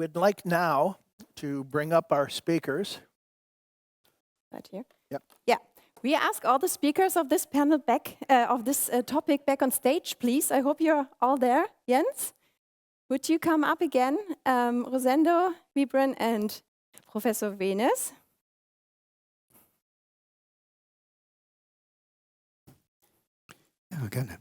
We'd like now to bring up our speakers. Right here. Yep. Yeah. We ask all the speakers of this panel back, of this topic back on stage, please. I hope you're all there. Jens, would you come up again? Rosendo, Vibran, and Professor Venus. Ja, gerne.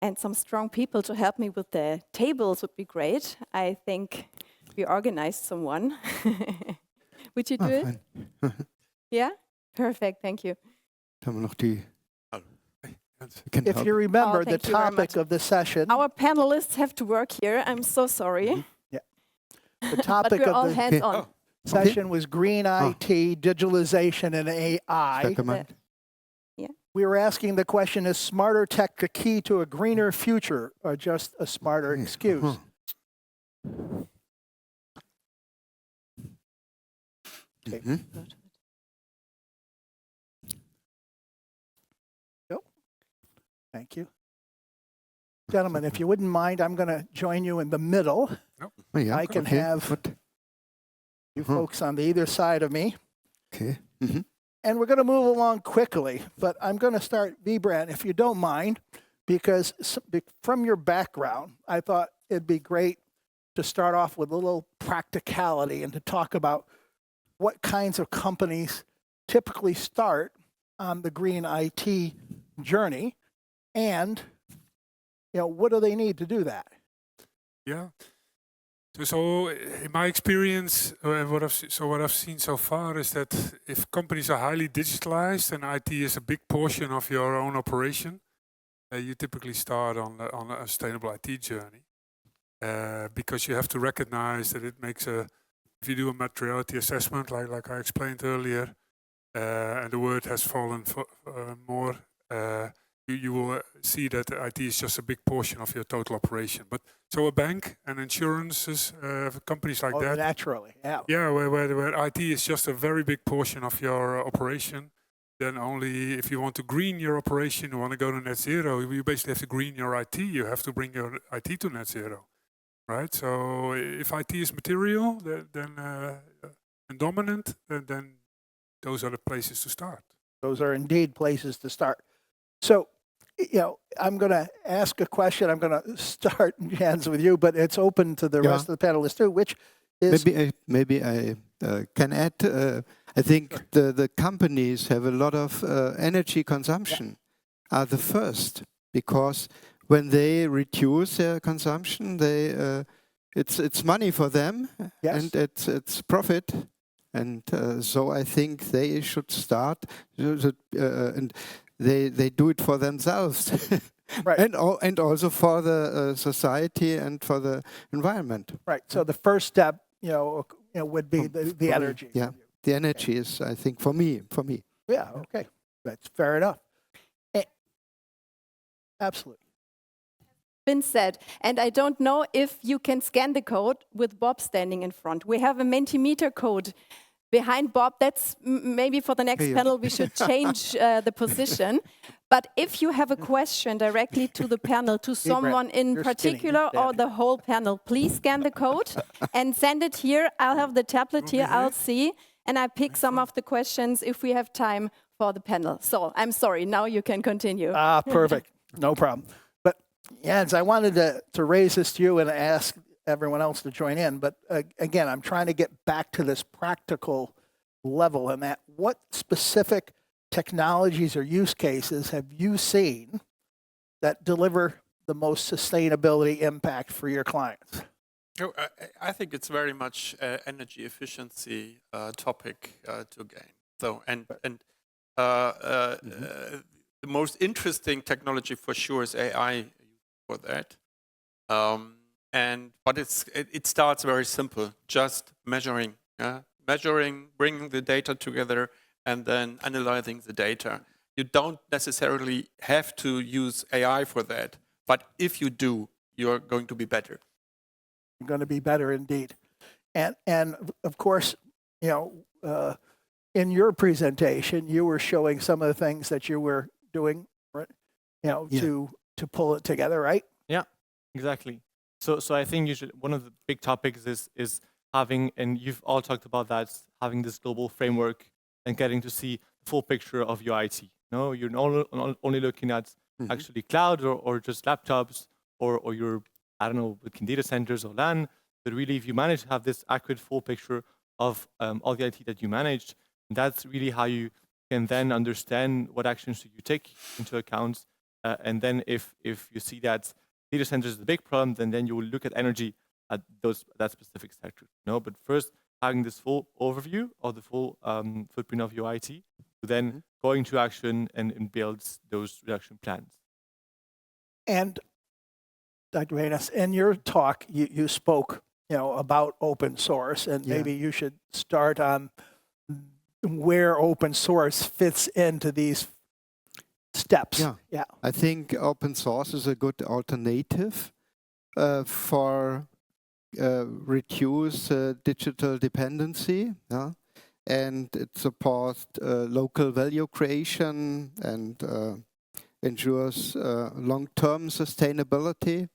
And some strong people to help me with the tables would be great. I think we organized someone. Would you do it? Fein. Yeah? Perfect, thank you. Dann haben wir noch die. If you remember, the thank you very topic much. of the session, Our panelists have to work here. I'm so sorry. the But topic we're all of the hands on. session was green IT, digitalization, and AI. Stark gemeint. We were asking the question, is smarter tech the key to a greener future or just a smarter excuse? Okay. Mhm. Thank you. Gentlemen, if you wouldn't mind, I'm going to join you in the middle. Oh, ja, I can okay, have gut. you folks on the either side of me. Okay. Mhm. And we're going to move along quickly, but I'm going to start, Vibran, if you don't mind, because from your background, I thought it'd be great to start off with a little practicality and to talk about what kinds of companies typically start on the green IT journey, and what do they need to do that? Yeah. So in my experience, what I've seen so far is that if companies are highly digitalized and IT is a big portion of your own operation, you typically start on a sustainable IT journey, because you have to recognize that it makes if you do a materiality assessment, like I explained earlier, and the word has fallen more. You will see that IT is just a big portion of your total operation. But so a bank and insurances, companies like that. Naturally, yeah. Yeah, where IT is just a very big portion of your operation. Then only if you want to green your operation, you want to go to net zero, you basically have to green your IT. You have to bring your IT to net zero, right? So if IT is material, then and dominant, then those are the places to start. Those are indeed places to start. So, I'm going to ask a question. I'm going to start, Jens, with you, but it's open to the rest of the panelists too, which is... Maybe I can add, I think the companies have a lot of energy consumption, are the first, because when they reduce their consumption, it's money for them, and it's profit. And so I think they should start, and they do it for themselves, right. and also for the society and for the environment. Right. So the first step, would be the energy. Yeah, the energy is, I think, for me. Yeah. Okay. That's fair enough. Absolutely. Been said, and I don't know if you can scan the code with Bob standing in front. We have a Mentimeter code behind Bob. That's maybe for the next panel we should change the position. But if you have a question directly to the panel, to someone in particular or the whole panel, please scan the code and send it here. I'll have the tablet here, I'll see, and I pick some of the questions if we have time for the panel. So I'm sorry, now you can continue. Perfect. No problem. But Jens, I wanted to raise this to you and ask everyone else to join in. But again, I'm trying to get back to this practical level, and that what specific technologies or use cases have you seen that deliver the most sustainability impact for your clients? I think it's very much energy efficiency topic to gain. So the most interesting technology for sure is AI for that. But it starts very simple, just measuring, bringing the data together, and then analyzing the data. You don't necessarily have to use AI for that, but if you do, you're going to be better. You're going to be better indeed. And of course, in your presentation, you were showing some of the things that you were doing, to pull it together, right? Yeah, exactly. So I think usually one of the big topics is having, and you've all talked about that, having this global framework and getting to see the full picture of your IT. No, you're not only looking at actually cloud or just laptops or your, I don't know, between data centers or LAN, but really if you manage to have this accurate full picture of all the IT that you manage, that's really how you can then understand what actions should you take into account. And then if you see that data centers is the big problem, then you will look at energy at that specific sector. No, but first having this full overview of the full footprint of your IT, to then go into action and build those reduction plans. And Dr. Reynes, in your talk, you spoke, about open source, and maybe you should start on where open source fits into these steps. Yeah. I think open source is a good alternative for reduce digital dependency. Yeah? And it supports local value creation and ensures long-term sustainability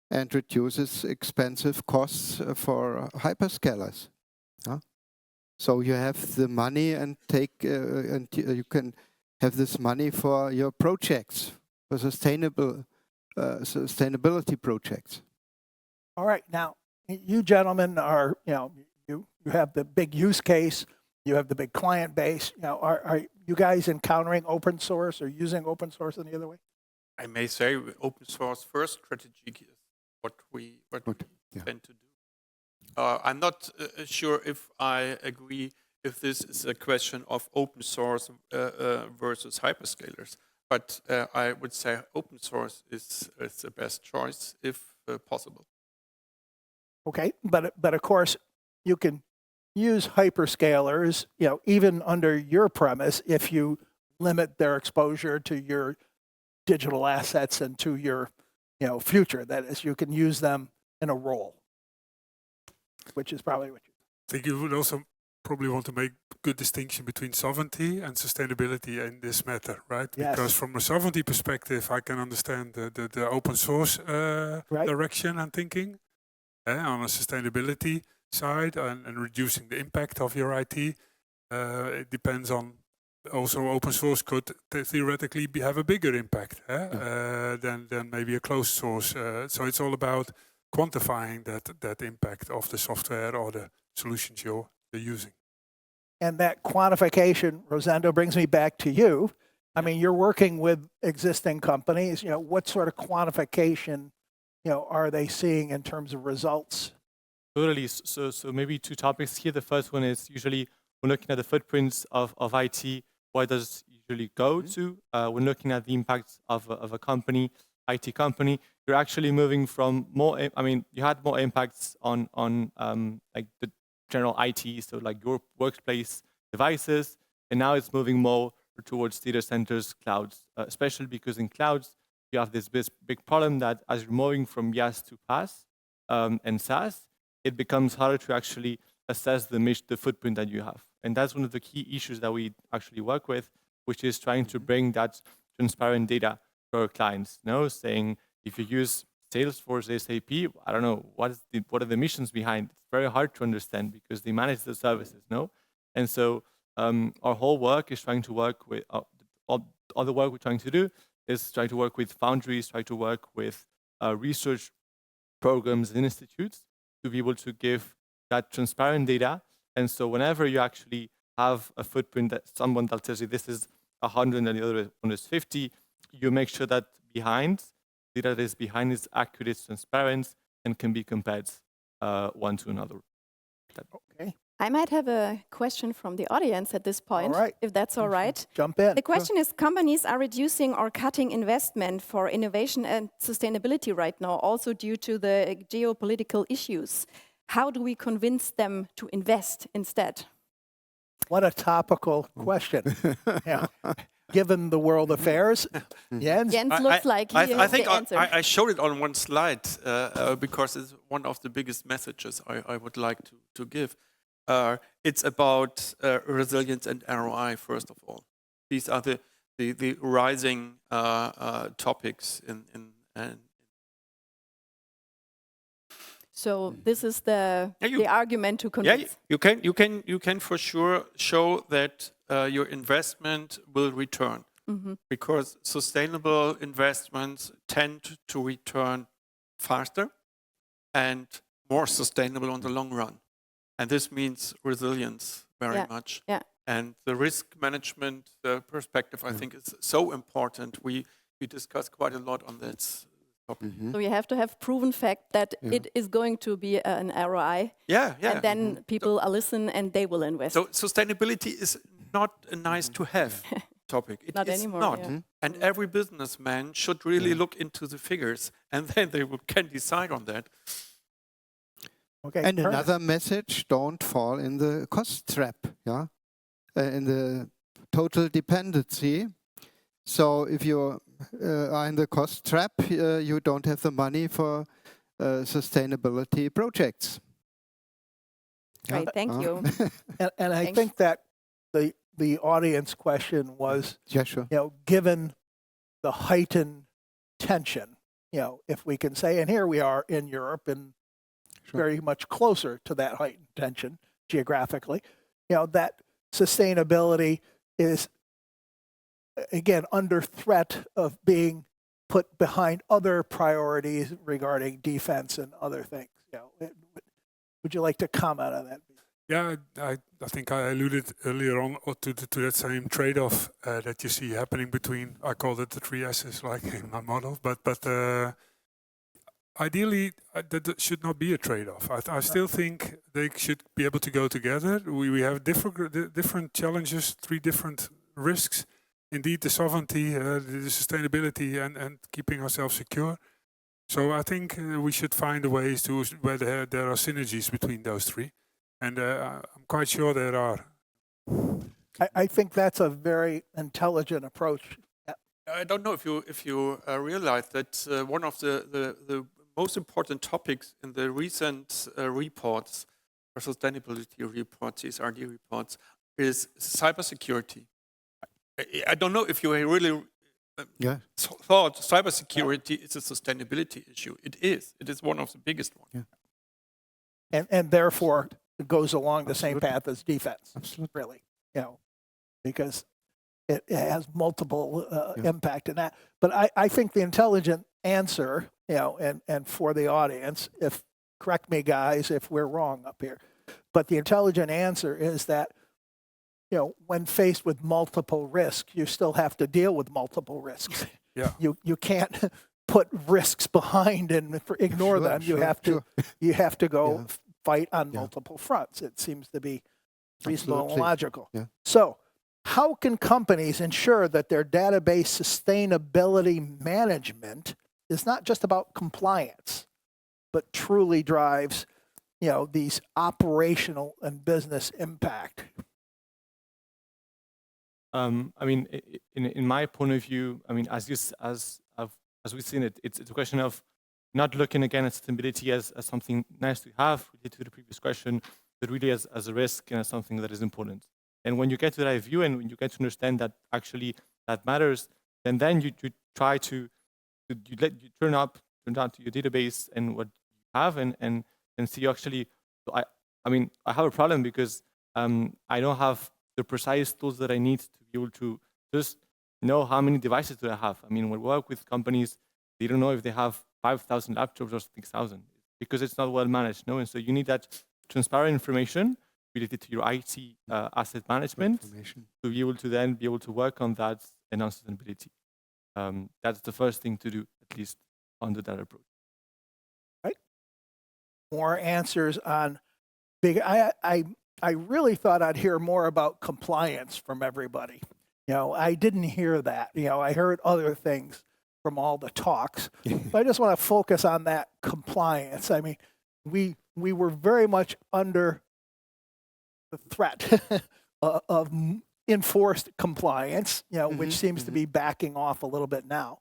and reduces expensive costs for hyperscalers. Yeah? So you have the money and you can have this money for your projects, for sustainability projects. All right, now you gentlemen are, you have the big use case, you have the big client base. Are you guys encountering open source or using open source any other way? I may say open source first strategy is what we tend to do. I'm not sure if I agree if this is a question of open source versus hyperscalers, but I would say open source is the best choice if possible. Okay, but of course you can use hyperscalers, even under your premise, if you limit their exposure to your digital assets and to your, future. That is, you can use them in a role, which is probably what you. I think you would also probably want to make good distinction between sovereignty and sustainability in this matter, right? Yes. Because from a sovereignty perspective, I can understand the open source direction and thinking. On a sustainability side and reducing the impact of your IT, it depends on. Also, open source could theoretically have a bigger impact than maybe a closed source. So it's all about quantifying that impact of the software or the solutions you're using. And that quantification, Rosendo, brings me back to you. I mean, you're working with existing companies. What sort of quantification, are they seeing in terms of results? Totally. So maybe two topics here. The first one is usually when looking at the footprints of IT, where does it usually go to? When looking at the impacts of a company, IT company, you're actually moving from more, you had more impacts on like the general IT, so like your workplace devices, and now it's moving more towards data centers, clouds, especially because in clouds, you have this big problem that as you're moving from IaaS to PaaS and SaaS, it becomes harder to actually assess the footprint that you have. And that's one of the key issues that we actually work with, which is trying to bring that transparent data to our clients. Saying if you use Salesforce, SAP, I don't know, what are the missions behind? It's very hard to understand because they manage the services, And so our whole work is trying to work with, all the work we're trying to do is try to work with foundries, try to work with research programs and institutes to be able to give that transparent data. And so whenever you actually have a footprint that someone that tells you this is 100 and the other one is 50, you make sure that data that is behind is accurate, transparent, and can be compared one to another. Okay. I might have a question from the audience at this point, all right. if that's all right. Jump in. The question is, companies are reducing or cutting investment for innovation and sustainability right now, also due to the geopolitical issues. How do we convince them to invest instead? What a topical question. Given the world affairs, Jens? Jens looks like he has think the answer. I showed it on one slide because it's one of the biggest messages I would like to give. It's about resilience and ROI, first of all. These are the rising topics in So this is the argument to Yeah, convince. you can for sure show that your investment will return, because sustainable investments tend to return faster and more sustainable on the long run. And this means resilience very much. Yeah. And the risk management perspective, I think, is so important. We discuss quite a lot on that topic. So you have to have proven fact that it is going to be an ROI. Yeah. And then people are listen and they will invest. So sustainability is not a nice to have topic. It Not is anymore, not. yeah. And every businessman should really look into the figures, and then they can decide on that. Okay. And Ernest. another message, don't fall in the cost trap, in the total dependency. So if you are in the cost trap, you don't have the money for sustainability projects. Great, thank you. And I Thanks. think that the audience question was, Yeah, sure. given the heightened tension, if we can say, and here we are in Europe and very much closer to that heightened tension geographically, that sustainability is, again, under threat of being put behind other priorities regarding defense and other things. Would you like to comment on that? Yeah, I think I alluded earlier on to that same trade-off that you see happening between, I call it the 3 S's, like in my model, but ideally that should not be a trade-off. I still think they should be able to go together. We have different challenges, 3 different risks. Indeed, the sovereignty, the sustainability, and keeping ourselves secure. So I think we should find ways to where there are synergies between those 3. And I'm quite sure there are. I think that's a very intelligent approach. I don't know if you realize that one of the most important topics in the recent reports, or sustainability reports, CSRD reports, is cybersecurity. I don't know if you really thought cybersecurity is a sustainability issue. It is. It is one of the biggest ones. Yeah. And therefore, it goes along the same path as defense. Absolutely. Really, because it has multiple impact in that. But I think the intelligent answer, and for the audience, correct me guys if we're wrong up here, but the intelligent answer is that, when faced with multiple risks, you still have to deal with multiple risks. Yeah. You can't put risks behind and ignore them. You have to go fight on multiple fronts. It seems to be reasonable and logical. Yeah. So, how can companies ensure that their database sustainability management is not just about compliance, but truly drives, these operational and business impact? In my point of view, as we've seen it, it's a question of not looking again at sustainability as something nice to have, related to the previous question, but really as a risk and as something that is important. And when you get to that view and when you get to understand that actually that matters, then you try to turn on to your database and what you have and see actually. So I have a problem because I don't have the precise tools that I need to be able to just know how many devices do I have. When we work with companies, they don't know if they have 5,000 laptops or 6,000 because it's not well managed. And so you need that transparent information related to your IT asset management to be able to then be able to work on that and on sustainability. That's the first thing to do, at least under that approach. Right. More answers on big. I really thought I'd hear more about compliance from everybody. I didn't hear that. I heard other things from all the talks. But I just want to focus on that compliance. We were very much under the threat of enforced compliance, which seems to be backing off a little bit now.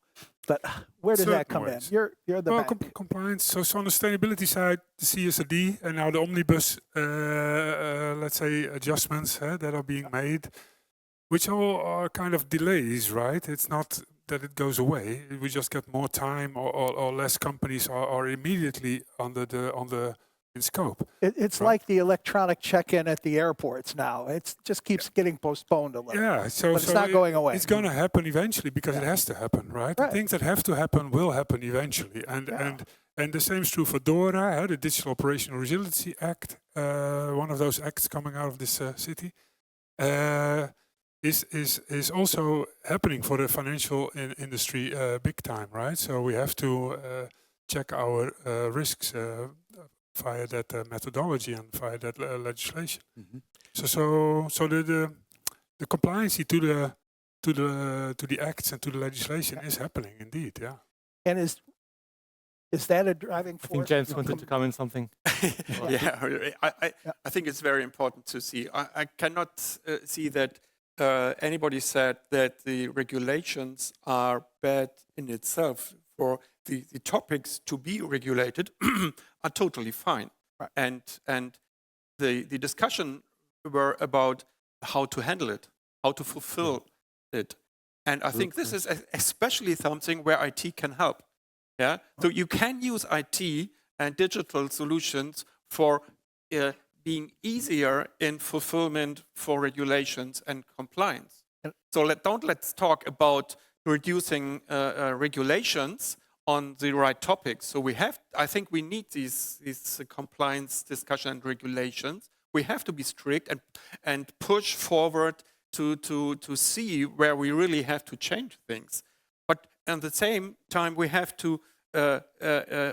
But where does that come in? You're the compliance. So on the sustainability side, the CSRD and now the omnibus, let's say, adjustments that are being made, which all are kind of delays, right? It's not that it goes away. We just get more time, or less companies are immediately in scope. It's Right. like the electronic check-in at the airports now. It just keeps getting postponed a little. Yeah, so But it's not going away. It's going to happen eventually because it has to happen, right? The Right. things that have to happen will happen eventually, and the same is true for DORA, the Digital Operational Resiliency Act, one of those acts coming out of this city, is also happening for the financial industry big time, right? So we have to check our risks via that methodology and via that legislation. Mhm. So the compliance to the acts and to the legislation is happening indeed. Yeah. And is that a driving I force? think Jens wanted to comment something. I think it's very important to see. I cannot see that anybody said that the regulations are bad in itself. For the topics to be regulated are totally fine. Right. And the discussion were about how to handle it, how to fulfill it. And I think this is especially something where IT can help. Yeah. So you can use IT and digital solutions for being easier in fulfillment for regulations and compliance. So let's talk about reducing regulations on the right topics. So I think we need these compliance discussion and regulations. We have to be strict and push forward to see where we really have to change things. But at the same time, we have to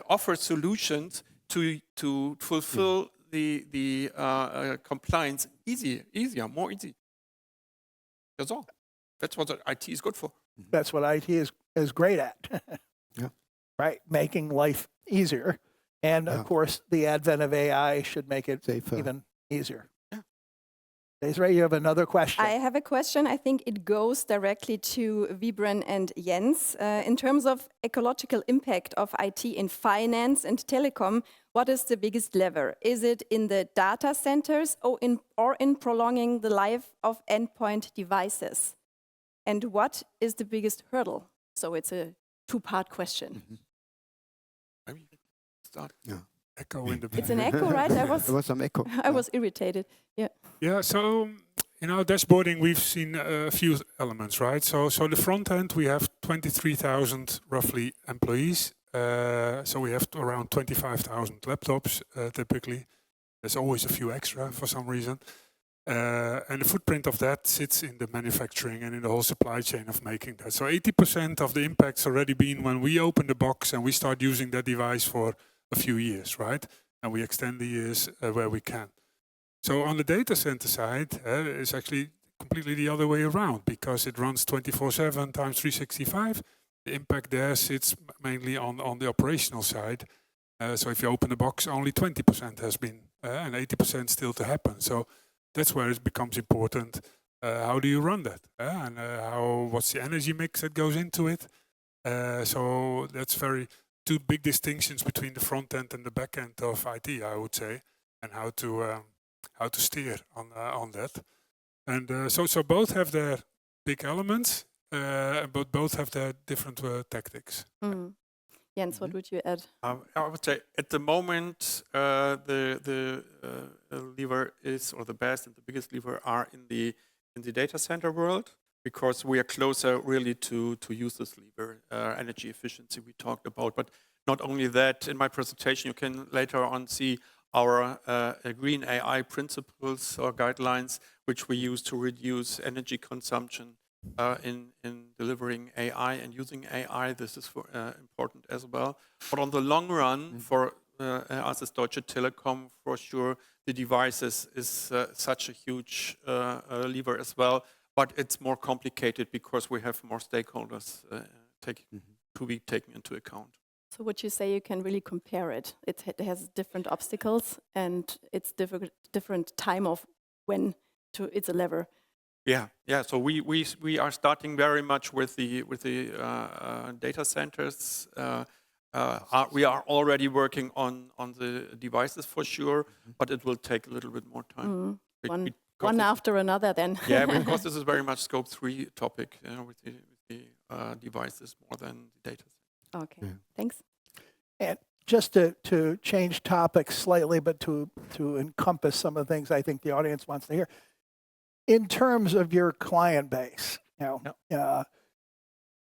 offer solutions to fulfill the compliance more easy. That's all. That's what IT is good for. That's what IT is great at. Yeah. Right, making life easier. And of course, the advent of AI should make it Safer. even easier. Desiree, you have another question. I have a question. I think it goes directly to Vibren and Jens. In terms of ecological impact of IT in finance and telecom, what is the biggest lever? Is it in the data centers or in prolonging the life of endpoint devices? And what is the biggest hurdle? So it's a two-part question. Maybe start. Yeah. Echo in the It's an echo, right? There was some echo. I was irritated. Yeah. Yeah, so in our dashboarding, we've seen a few elements, right? So the front end, we have 23,000 roughly employees. So we have around 25,000 laptops typically. There's always a few extra for some reason. And the footprint of that sits in the manufacturing and in the whole supply chain of making that. So 80% of the impact's already been when we open the box and we start using that device for a few years, right? And we extend the years where we can. So on the data center side, it's actually completely the other way around because it runs 24/7 times 365. The impact there sits mainly on the operational side. So if you open the box, only 20% has been, and 80% still to happen. So that's where it becomes important. How do you run that? And what's the energy mix that goes into it? So that's two big distinctions between the front end and the back end of IT, I would say, and how to steer on that. And so both have their big elements, but both have their different tactics. Mm. Jens, what would you add? I would say at the moment, the lever is, or the best and the biggest lever are in the data center world, because we are closer really to use this lever, energy efficiency we talked about. But not only that, in my presentation, you can later on see our green AI principles or guidelines, which we use to reduce energy consumption in delivering AI and using AI. This is important as well. But on the long run, for us as Deutsche Telekom, for sure, the devices is such a huge lever as well. But it's more complicated because we have more stakeholders to be taken into account. So would you say you can really compare it? It has different obstacles and it's different time of when it's a lever. Yeah. So we are starting very much with the data centers. We are already working on the devices for sure, but it will take a little bit more time. One after another then. Yeah, because this is very much Scope 3 topic with the devices more than the data. Okay, thanks. And just to change topics slightly, but to encompass some of the things I think the audience wants to hear. In terms of your client base,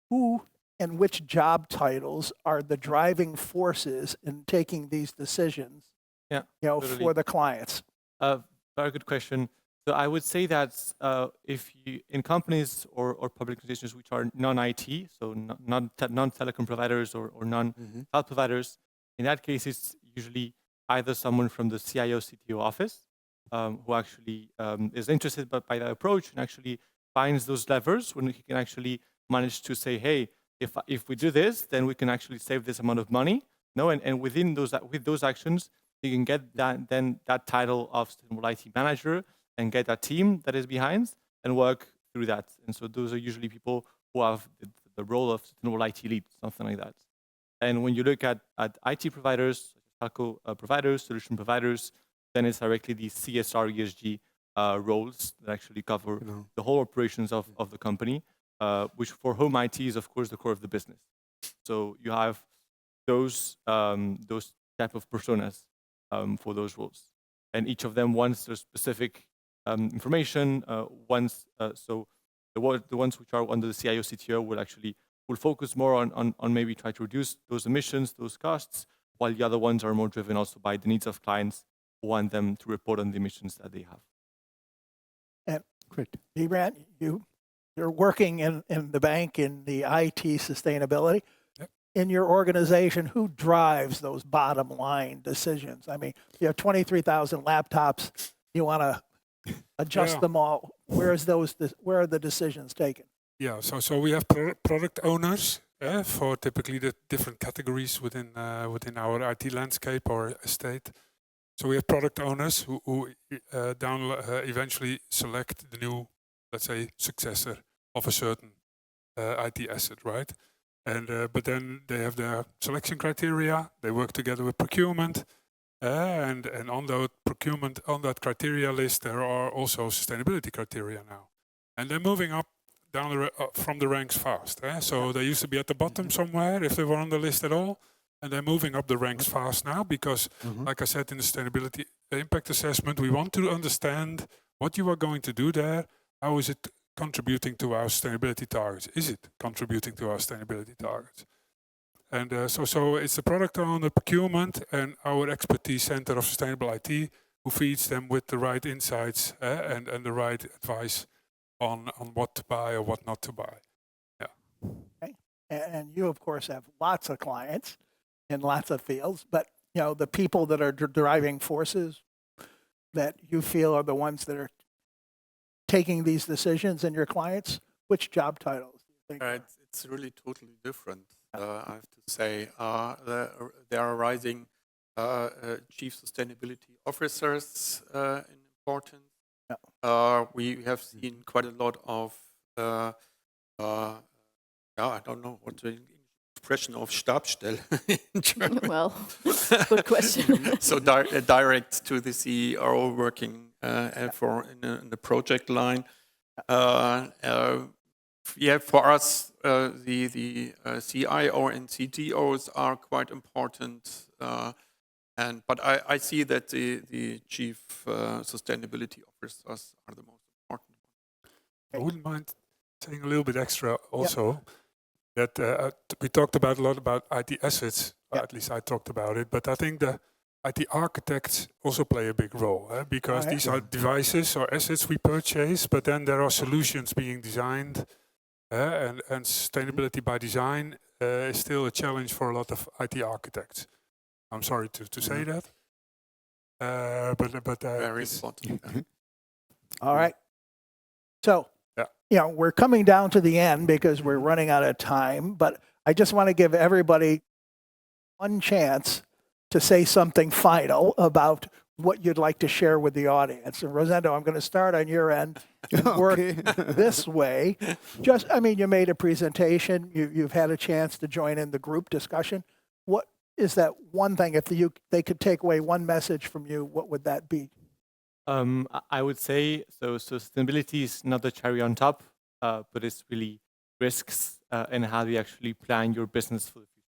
who and which job titles are the driving forces in taking these decisions, totally. for the clients? Very good question. So I would say that if you, in companies or public organizations which are non-IT, so non-telecom providers or non-cloud providers, in that case, it's usually either someone from the CIO, CTO office who actually is interested by that approach and actually finds those levers when he can actually manage to say, hey, if we do this, then we can actually save this amount of money. No, and within those actions, you can get that title of sustainable IT manager and get a team that is behind and work through that. And so those are usually people who have the role of sustainable IT lead, something like that. And when you look at IT providers, telco providers, solution providers, then it's directly the CSR, ESG roles that actually cover the whole operations of the company, which for home IT is, of course, the core of the business. So you have those type of personas for those roles. And each of them wants their specific information. So the ones which are under the CIO, CTO will focus more on maybe try to reduce those emissions, those costs, while the other ones are more driven also by the needs of clients who want them to report on the emissions that they have. And great. Brand, you're working in the bank in the IT sustainability. Yep. In your organization, who drives those bottom line decisions? I mean, you have 23,000 laptops. You want to adjust them all. Where are the decisions taken? Yeah, so we have product owners for typically the different categories within our IT landscape or estate. So we have product owners who eventually select the new, let's say, successor of a certain IT asset, right? And but then they have their selection criteria. They work together with procurement, and on that criteria list, there are also sustainability criteria now, and they're moving up down from the ranks fast. So they used to be at the bottom somewhere if they were on the list at all, and they're moving up the ranks fast now because, like I said in the sustainability impact assessment, we want to understand what you are going to do there. How is it contributing to our sustainability targets? Is it contributing to our sustainability targets? And so it's the product owner, procurement, and our expertise center of sustainable IT who feeds them with the right insights and the right advice on what to buy or what not to buy. Yeah. Okay. And you, of course, have lots of clients in lots of fields, but the people that are driving forces that you feel are the ones that are taking these decisions in your clients, which job titles do you think? It's really totally different. I have to say, there are rising chief sustainability officers in importance. Yeah. We have seen quite a lot of, I don't know what the expression of Stabsstelle in German. Well, good question. So direct to the CEO working in the project line. For us, the CIO and CTOs are quite important. But I see that the chief sustainability officers are the most important ones. I wouldn't mind saying a little bit extra also. That we talked a lot about IT assets, or at least I talked about it, but I think the IT architects also play a big role because these are devices or assets we purchase, but then there are solutions being designed and sustainability by design is still a challenge for a lot of IT architects. I'm sorry to say that. But very important. All right. So, we're coming down to the end because we're running out of time, but I just want to give everybody one chance to say something final about what you'd like to share with the audience. And Rosendo, I'm going to start on your end and work this way. You made a presentation. You've had a chance to join in the group discussion. What is that one thing, if they could take away one message from you, what would that be? I would say, so sustainability is not the cherry on top, but it's really risks and how do you actually plan your business for the future.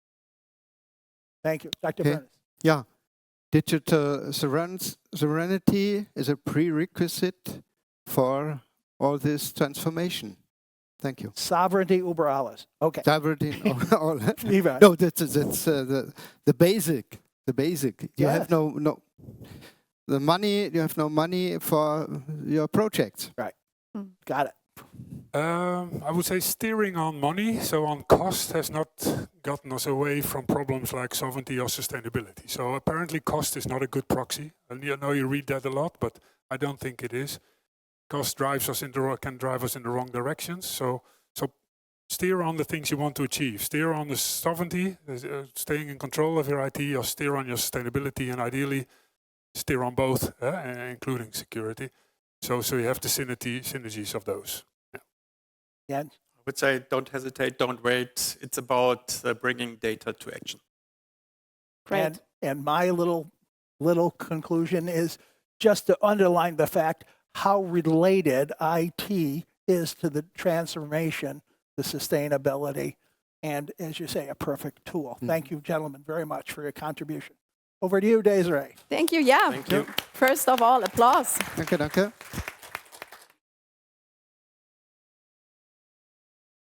Thank you. Dr. Okay. Burns. Yeah, digital sovereignty is a prerequisite for all this transformation. Thank you. Sovereignty über alles. Okay. Sovereignty. all. Viva. No, that's the basic. The basic. You Yes. have no the money. You have no money for your projects. Got it. I would say steering on money, so on cost, has not gotten us away from problems like sovereignty or sustainability. So apparently cost is not a good proxy. And you know, you read that a lot, but I don't think it is. Cost drives us can drive us in the wrong directions. So steer on the things you want to achieve. Steer on the sovereignty, staying in control of your IT, or steer on your sustainability, and ideally steer on both, including security. So you have the synergies of those. Yeah. I would say don't hesitate, don't wait. It's about bringing data to action. Great. And my little conclusion is just to underline the fact how related IT is to the transformation, the sustainability, and as you say, a perfect tool. Thank you, gentlemen, very much for your contribution. Over to you, Desiree. Thank you. Yeah. Thank you. First of all, applause. Danke, danke.